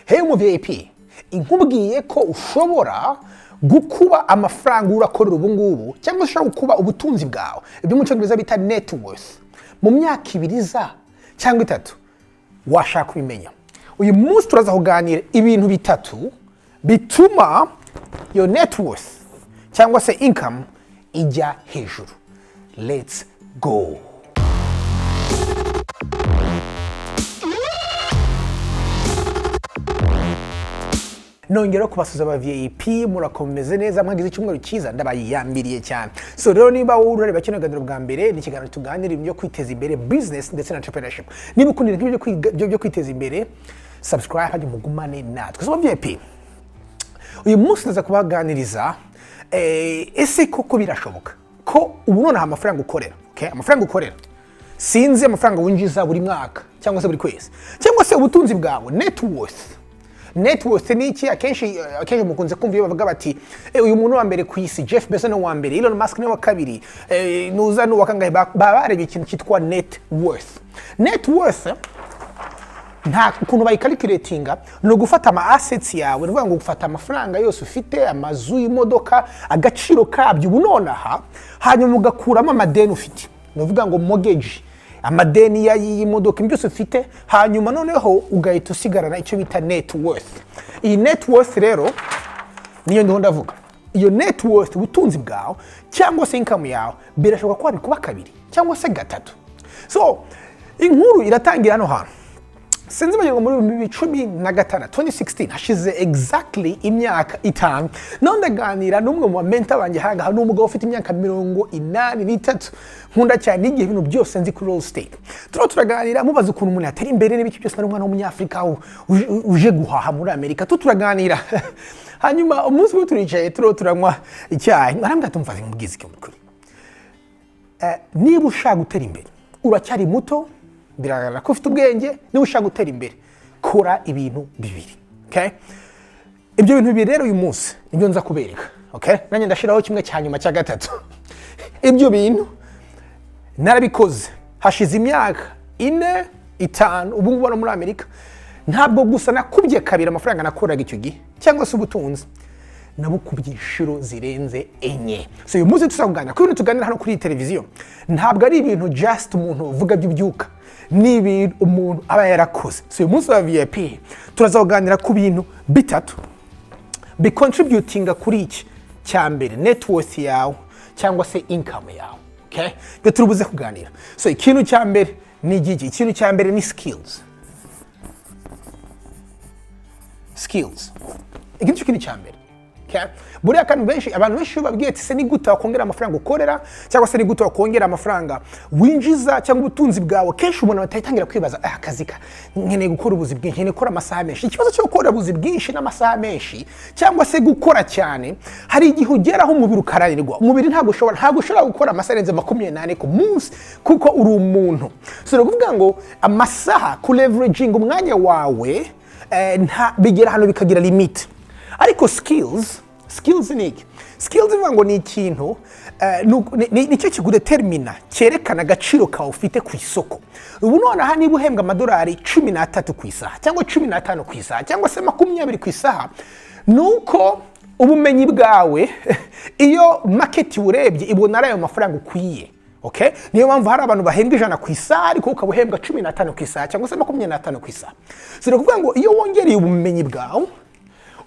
Hey mu VIP, inkubwiye ko ushobora gukuba amafaranga urakorera ubu ngubu cyangwa ushobora gukuba ubutunzi bwawe ibyo mu cyongereza bita net worth mu myaka 2 cyangwa 3 washaka kubimenya. Uyu munsi turaza kuganira ibintu 3 bituma your net worth cyangwa se income ijya hejuru. Let's go. Nongera kubasuza aba VIP murakomeze neza mwagize icyumweru cyiza ndabayambiriye cyane. So rero niba urare bakino gandiro bwa mbere ni kiganiro tuganira ibyo kwiteza imbere business ndetse na entrepreneurship. Niba ukundira ibyo kwiteza imbere subscribe hadi mugumane natwe. So VIP uyu munsi ndaza kubaganiriza ese koko birashoboka ko ubu nonaha amafaranga ukorera, okay? Amafaranga ukorera sinzi amafaranga winjiza buri mwaka cyangwa se buri kwezi cyangwa se ubutunzi bwawe net worth. Net worth ni iki? Akenshi mukunze kumva iyo bavuga bati uyu muntu wa mbere ku isi Jeff Bezos ni wa mbere, Elon Musk ni wa kabiri, nuza no wakangaye barebye ikintu cyitwa net worth. Net worth nta kuntu bayicalculatinga no gufata ama assets yawe, no ngo gufata amafaranga yose ufite, amazu, imodoka, agaciro kabyo ubu nonaha, hanyuma ugakuramo amadeni ufite, no vuga ngo mortgage, amadeni y'imodoka byose ufite, hanyuma noneho ugahita usigarana icyo bita net worth. Iyi net worth rero niyo ndiho ndavuga. Iyo net worth ubutunzi bwawe cyangwa se income yawe birashoboka ko wabikuba 2 cyangwa se 3. So inkuru iratangira hano hantu. Sinzi bagiye muri 2016 2016 hashize exactly imyaka 5 ndaganira n'umwe mu mentor banje hanga n'umugabo ufite imyaka 83 nkunda cyane igihe ibintu byose nzi kuri real estate. Turaganira mubaza ukuntu umuntu atera imbere n'ibiki byose n'umwana w'umunyafrika uje guhaha muri Amerika. Turaganira hanyuma umunsi wo turicaye turanywa icyayi arambwira tumva mubwiza iki mukuri. Niba ushaka gutera imbere uracyari muto biragaragara ko ufite ubwenge, niba ushaka gutera imbere kora ibintu bibiri, okay? Ibyo bintu bibiri rero uyu munsi nibyo nza kubereka, okay? Nanjye ndashiraho kimwe cyanyuma cya 3. Ibyo bintu narabikoze hashize imyaka 4 5 ubu ngubu muri Amerika. Ntabwo gusa nakubye 2 amafaranga nakoraga icyo gihe cyangwa se ubutunzi, nabukubye inshuro zirenze 4. So uyu munsi tuzavugana ko ibintu tuganira hano kuri televiziyo ntabwo ari ibintu just umuntu uvuga by'ubyuka, ni ibintu umuntu aba yarakoze. So uyu munsi wa VIP turazaganira ku bintu 3 bicontributinga kuri iki cya mbere net worth yawe cyangwa se income yawe, okay? Byo turubuze kuganira. So ikintu cya mbere ni igiki? Ikintu cya mbere ni skills. Ikintu kinini cya mbere, okay? Buriya kandi abantu benshi babwiye ati se ni gute wakongera amafaranga ukorera cyangwa se ni gute wakongera amafaranga winjiza cyangwa ubutunzi bwawe. Kenshi umuntu batayitangira kwibaza akazika nkeneye gukora ubuzi bwinshi, nkeneye gukora amasaha menshi. Ikibazo cyo gukora ubuzi bwinshi n'amasaha menshi cyangwa se gukora cyane, hari igihe ugeraho umubiri ukaranirwa. Umubiri ntabwo ushobora gukora amasaha arenze 28 ku munsi kuko uri umuntu. So no kuvuga ngo amasaha ku leveraging umwanya wawe bigera hano bikagira limit. Ariko skills ni iki? Skills ngo ni ikintu nicyo kigudetermina, cyerekana agaciro kawe ufite ku isoko. Ubu nonaha niba uhembwa amadolari 13 ku isaha cyangwa 15 ku isaha cyangwa se 20 ku isaha, nuko ubumenyi bwawe iyo market urebye ibona ayo mafaranga ukwiye, okay? Niyo mpamvu hari abantu bahembwa 100 ku isaha ariko ukabuhembwa 15 ku isaha cyangwa se 25 ku isaha. So kuvuga ngo iyo wongereye ubumenyi bwawe,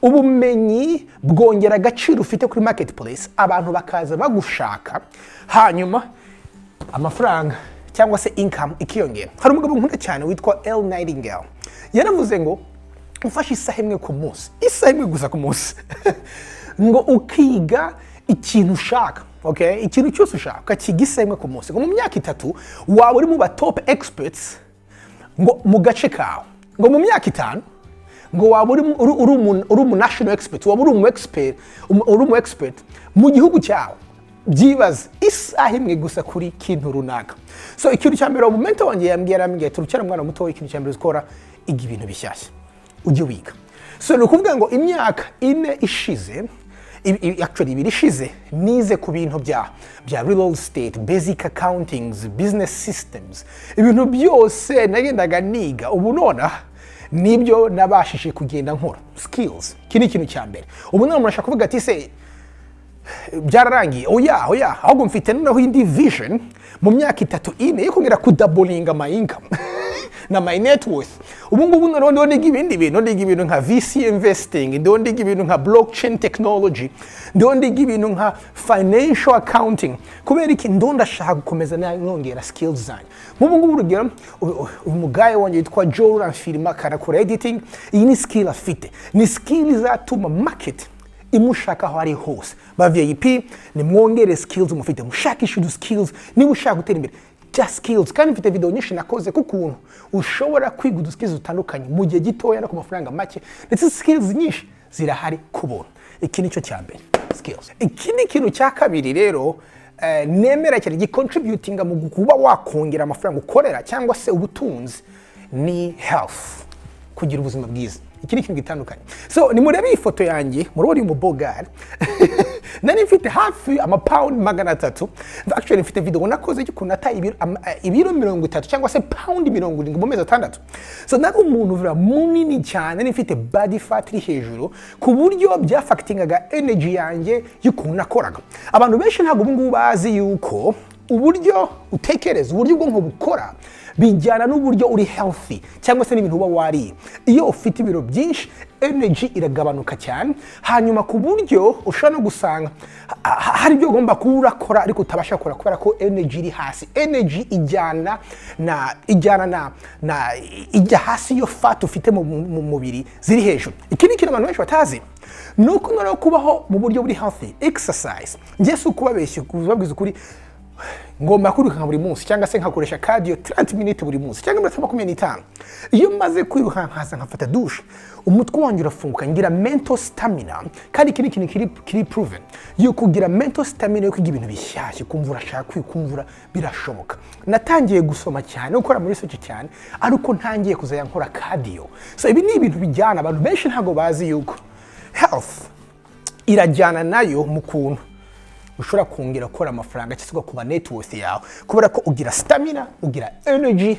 ubumenyi bwongera agaciro ufite kuri marketplace, abantu bakaza bagushaka, hanyuma amafaranga cyangwa se income ikiyongera. Hari umugabo nkunda cyane witwa Elle Nightingale yaravuze ngo ufashe isaha imwe ku munsi, isaha imwe gusa ku munsi ngo ukiga ikintu ushaka, okay? Ikintu cyose ushaka ukakiga isaha imwe ku munsi, ngo mu myaka 3 waba uri mu ba top experts ngo mu gace kawe, ngo mu myaka 5 ngo waba uri mu national expert, waba uri mu expert mu gihugu cyawe. Byibaza isaha imwe gusa kuri kintu runaka. So ikintu cya mbere momento wanjye yambwiye turucyara mwana muto w'ikintu cya mbere ukora iga ibintu bishyashya ujye wiga. So no kuvuga ngo imyaka 4 ishize actually 2 ishize nize ku bintu bya real estate, basic accountings, business systems, ibintu byose nagendaga niga. Ubu nona nibyo nabashije kugenda nkora skills. Iki ni ikintu cya mbere. Ubu none murashaka kuvuga ati se byararangiye, oya ahubwo mfite noneho indi vision mu myaka 3-4 yo kongera kudabolinga my income na my net worth. Ubu ngubu noneho ndiga ibindi bintu, ndiga ibintu nka VC investing, ndiga ibintu nka blockchain technology, ndiga ibintu nka financial accounting, kubera iki ndashaka gukomeza nongera skills zanjye. Ubu ngubu urugero umugaye wanjye yitwa Joran Firma karakora editing, iyi ni skill afite, ni skill izatuma market imushaka aho ari hose. Ba VIP ni mwongere skills mufite, mushakisha udu skills niba ushaka gutera imbere, just skills. Kandi mfite video nyinshi nakoze kukuntu ushobora kwiga udu skills utandukanye mu gihe gitoya no ku mafaranga make, ndetse skills nyinshi zirahari kubona. Iki nicyo cya mbere, skills. Ikindi kintu cya kabiri rero nemera cyane gicontributinga mu kuba wakongera amafaranga ukorera cyangwa se ubutunzi ni health, kugira ubuzima bwiza. Iki ni ikintu gitandukanye. So nimurebe iyi foto yanjye murabona mu bogari nari mfite hafi pound 300. Actually mfite video nakoze cyo kunata ibiro 30 cyangwa se pound 70 mu mezi 6. So nari umuntu vira munini cyane, nari mfite body fat iri hejuru ku buryo byafactingaga energy yanjye y'ukuntu nakoraga. Abantu benshi ntabwo ubu ngubu bazi yuko uburyo utekereza, uburyo bwo bukora bijyana n'uburyo uri healthy cyangwa se n'ibintu uba wariye. Iyo ufite ibiro byinshi energy iragabanuka cyane, hanyuma ku buryo ushobora no gusanga hari ibyo ugomba kuba urakora ariko utabasha gukora kubera ko energy iri hasi. Energy ijya hasi iyo fat ufite mu mubiri ziri hejuru. Iki ni ikintu abantu benshi batazi, nuko noneho kubaho mu buryo buri healthy. Exercise njye si ukubabeshya, kubabwiza ukuri, ngomba kwirukanka buri munsi cyangwa se nkakoresha cardio 30 minutes buri munsi cyangwa 25. Iyo maze kwirukanka nkaza nkafata douche, umutwe wanjye urafunguka, ngira mental stamina. Kandi iki ni ikintu kiri proven yo kugira mental stamina yo kwiga ibintu bishyashya, kumva urashaka kwikumvura birashoboka. Natangiye gusoma cyane, gukora muri research cyane, ariko ntangiye kuzaya nkora cardio. So ibi ni ibintu bijyana, abantu benshi ntago bazi yuko health irajyana nayo mu kuntu ushobora kongera gukora amafaranga cyangwa kuba net worth yawe, kubera ko ugira stamina, ugira energy,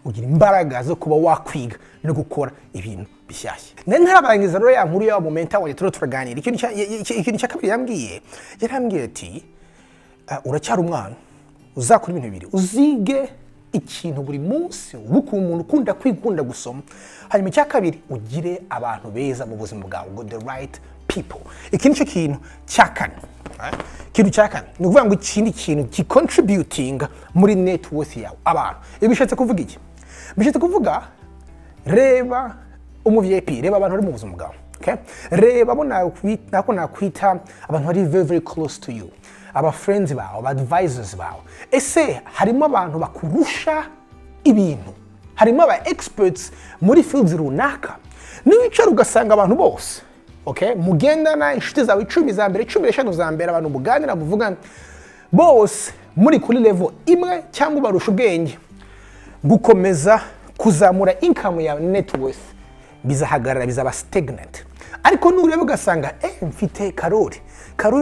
ugira imbaraga zo kuba wakwiga no gukora ibintu bishyashya. Ntarabangiza rero ya nkuru ya momenta wanjye turaganira. Ikintu cya kabiri yarambwiye ati uracyari umwana, uzakora ibintu bibiri, uzige ikintu buri munsi, ubuku umuntu ukunda kwigunda gusoma, hanyuma cya kabiri ugire abantu beza mu buzima bwawe, the right people. Iki nicyo kintu cya kane. Kintu cya kane ni ukuvuga ngo ikindi kintu gicontributing muri net worth yawe abantu. Ibi bishatse kuvuga iki? Bishatse kuvuga reba VIP, reba abantu bari mu buzima bwawe, okay? Reba abo nakwita abantu bari very close to you, aba friends bawe, aba advisors bawe. Ese harimo abantu bakurusha ibintu, harimo aba experts muri fields runaka. Niwicara ugasanga abantu bose, okay, mugendana inshuti zawe 10 za mbere, 15 za mbere, abantu muganira muvugana bose muri kuri level imwe cyangwa barusha ubwenge, gukomeza kuzamura income ya net worth bizahagarara, bizaba stagnant. Ariko nureba ugasanga mfite Karoli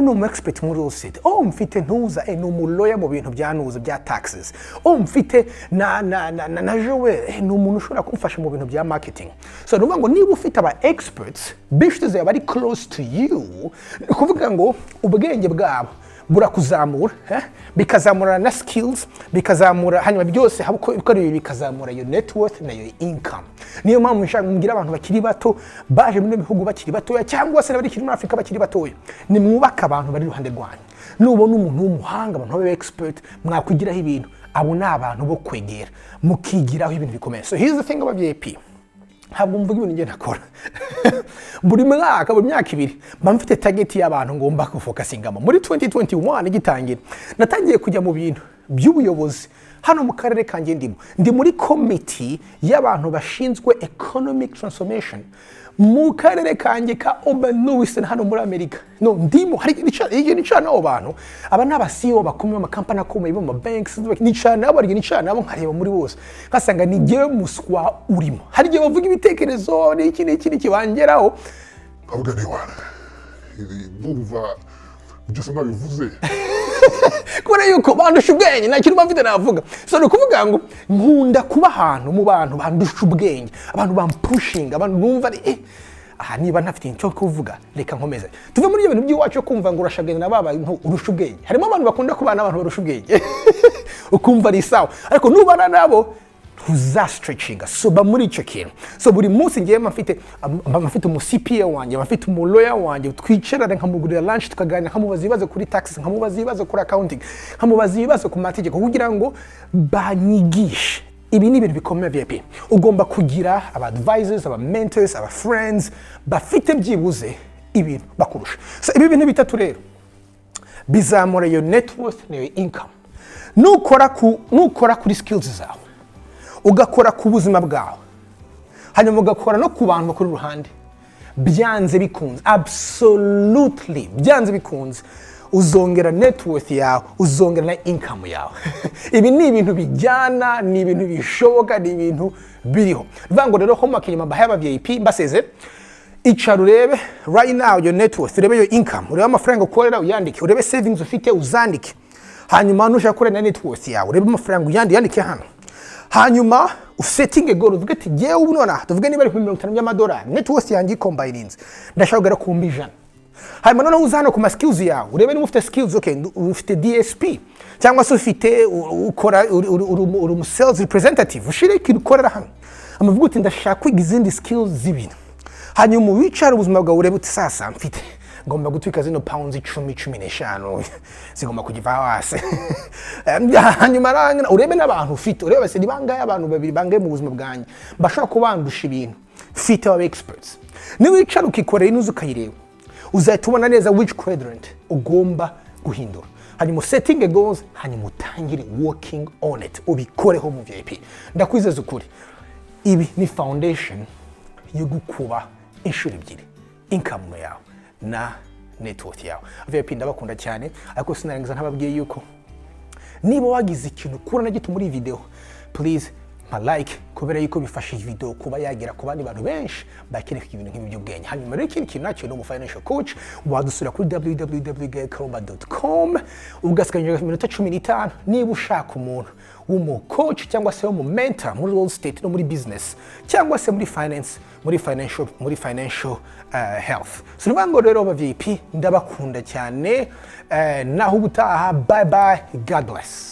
ni umu expert muri real estate, mfite Ntuza ni umuloya mu bintu bya Ntuza bya taxes, mfite na Joel ni umuntu ushobora kumfasha mu bintu bya marketing. So nuvuga ngo niba ufite aba experts bishte zawe bari close to you, kuvuga ngo ubwenge bwabo burakuzamura, bikazamura na skills, bikazamura hanyuma byose uko ari bikazamura your net worth na your income. Niyo mpamvu nshaka kugira abantu bakiri bato baje muri bihugu bakiri batoya cyangwa se n'abari muri Afrika bakiri batoya, ni mwubaka abantu bari ruhande rwanyu. Nubona umuntu w'umuhanga, abantu b'aba expert, mwakwigiraho ibintu, abo ni abantu bo kwegera mukigiraho ibintu bikomeye. So here's the thing about VIP. Ntabwo mvuga ibintu ngiye nakora buri mwaka, buri myaka 2 mba mfite target y'abantu ngomba kufocusingamo. Muri 2021 igitangira natangiye kujya mu bintu by'ubuyobozi hano mu karere kanjye ndimo. Ndi muri committee y'abantu bashinzwe economic transformation mu karere kanjye ka Urban Lewiston hano muri Amerika. No, ndimo hari nicana abo bantu, aba n'aba CEO bakomeye mu company akomeye mu banks, nicana abo nabo nkareba muri bose nkasanga ni ngewe muswa urimo. Hari gihe bavuga ibitekerezo n'iki kibangeraho avuga ni wana ndumva byose nabivuze kubera yuko bandusha ubwenge nta kintu bamfite navuga. So ni ukuvuga ngo nkunda kuba ahantu mu bantu bandusha ubwenge, abantu bampushinga, abantu numva ari aha niba ntafite icyo kuvuga reka nkomeze tuve muri ibyo bintu by'iwacu kumva ngo urashagana na baba urusha ubwenge. Harimo abantu bakunda kubana n'abantu barusha ubwenge ukumva ari sawa, ariko nubana nabo ntuzastretchinga. So ba muri icyo kintu. So buri munsi ngiye mfite umu CPA wanjye, mfite umu lawyer wanjye, twicarana nkamugurira lunch tukaganira, nkamubaza ibibazo kuri taxes, nkamubaza ibibazo kuri accounting, nkamubaza ibibazo ku mategeko kugira ngo banyigishe. Ibi ni ibintu bikomeye VIP. Ugomba kugira aba advisors, aba mentors, aba friends bafite byibuze ibintu bakurusha. So ibi bintu bitatu rero bizamura your net worth na your income. Nukora kuri skills zawe, ugakora ku buzima bwawe, hanyuma ugakora no ku bantu kuri ruhande, byanze bikunze, absolutely byanze bikunze, uzongera net worth yawe, uzongera na income yawe. Ibi ni ibintu bijyana, ni ibintu bishoboka, ni ibintu biriho. Vango rero homework nyuma bahaba VIP mbaseze icara urebe right now your net worth, urebe your income, urebe amafaranga ukorera uyandike, urebe savings ufite uzandike, hanyuma nushaka kureba na net worth yawe, urebe amafaranga uyandike hano, hanyuma usetting a goal uvuge ati giye ubu nona tuvuge niba ari $50 y'amadolari net worth yanjye combined ndashaka kugera ku 100. Hanyuma noneho uza hano ku ma skills yawe urebe niba ufite skills, okay, ufite DSP cyangwa se ufite ukora uri sales representative, ushire ikintu ukorera hano, amavuga uti ndashaka kwiga izindi skills z'ibintu, hanyuma wicara ubuzima bwawe urebe uti sasa mfite ngomba gutwika zino pounds 10-15 zigomba kugiva hasi. Hanyuma urebe n'abantu ufite, urebe se bangaye abantu babiri bangaye mu buzima bwanjye bashaka kubandusha ibintu, fit our experts. Ni wicara ukikorera inuzu ukayireba, uzahita ubona neza which quadrant ugomba guhindura, hanyuma setting goals, hanyuma utangire working on it, ubikoreho mu VIP. Ndakwizeza ukuri ibi ni foundation yo gukuba inshuro ebyiri income yawe na net worth yawe. VIP ndabakunda cyane, ariko sinarangiza ntababwiye yuko niba wagize ikintu kura na gito muri video, please ma like kubera yuko bifasha iyi video kuba yagera ku bandi bantu benshi bakeneye ibintu nk'ibi by'ubwenge. Hanyuma rero ikindi kintu nacyo ni umu financial coach, wadusura kuri www.gaelkarumba.com ugasikanya iminota 15 niba ushaka umuntu w'umu coach cyangwa se w'umu mentor muri real estate no muri business cyangwa se muri finance, muri financial health. So nibango rero ba VIP ndabakunda cyane, naho ubutaha, bye bye, God bless.